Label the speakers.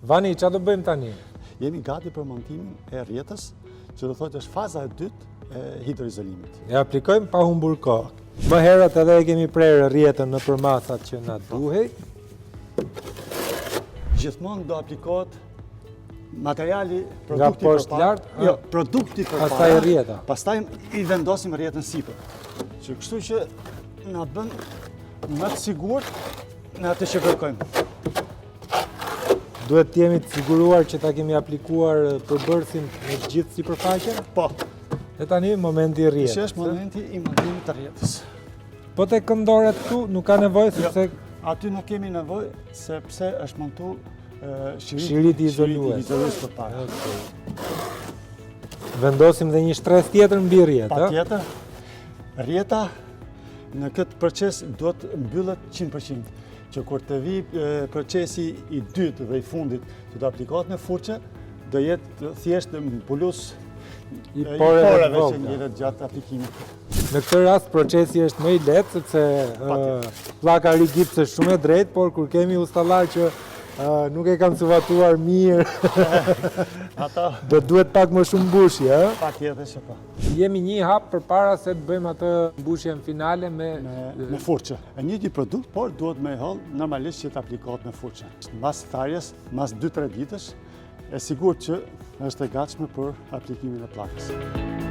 Speaker 1: Vani, që do bëjmë tani?
Speaker 2: Jemi gati për montimin e rrjetës, që do thotë është faza e dytë e hidroizolimit.
Speaker 1: E aplikojmë pa humbur kohë. Më herët edhe e kemi prerë rrjetën në përmasat që na duhej.
Speaker 2: Gjithmonë do aplikohet materiali,
Speaker 1: Nga
Speaker 2: produkti
Speaker 1: poshtë lart?
Speaker 2: Jo, produkti përpara.
Speaker 1: Pastaj rrjeta.
Speaker 2: Pastaj i vendosim rrjetën sipër. Që kështu që na bën më të sigurt në atë që kërkojmë.
Speaker 1: Duhet të jemi të siguruar që ta kemi aplikuar përbërësin në gjithë sipërfaqen?
Speaker 2: Po,
Speaker 1: E tani momenti i
Speaker 2: që
Speaker 1: rrjetës.
Speaker 2: është momenti i montimit të rrjetës.
Speaker 1: Po te këndoret këtu nuk ka nevojë sepse
Speaker 2: Aty nuk kemi nevojë sepse është montu
Speaker 1: Shiriti izolues.
Speaker 2: izolues përpara.
Speaker 1: vendosim dhe një shtres tjetër mbi rrjetë.
Speaker 2: Patjetër, rrjeta në këtë proces do të mbyllet 100%. Që kur të vi procesi i dytë dhe i fundit që do aplikohet në furçe, do jetë thjesht mbulus
Speaker 1: I
Speaker 2: i
Speaker 1: poreve të
Speaker 2: poreve që
Speaker 1: vogla.
Speaker 2: ngjitet gjatë aplikimit.
Speaker 1: Në këtë rast procesi është më i lehtë sepse pllaka rigipse është shumë e drejtë, por kur kemi ustallar që nuk e kanë suvatuar mirë,
Speaker 2: Ata
Speaker 1: do duhet pak më shumë mbushje, ë?
Speaker 2: patjetër që po.
Speaker 1: Jemi një hap përpara se të bëjmë atë mbushjen finale
Speaker 2: Me furçe. E njëjti produkt, por duhet me holl normalisht që të aplikohet me furçe. Mbas tharjes, mbas 2-3 ditësh, e sigurt që është e gatshme për aplikimin e pllakës.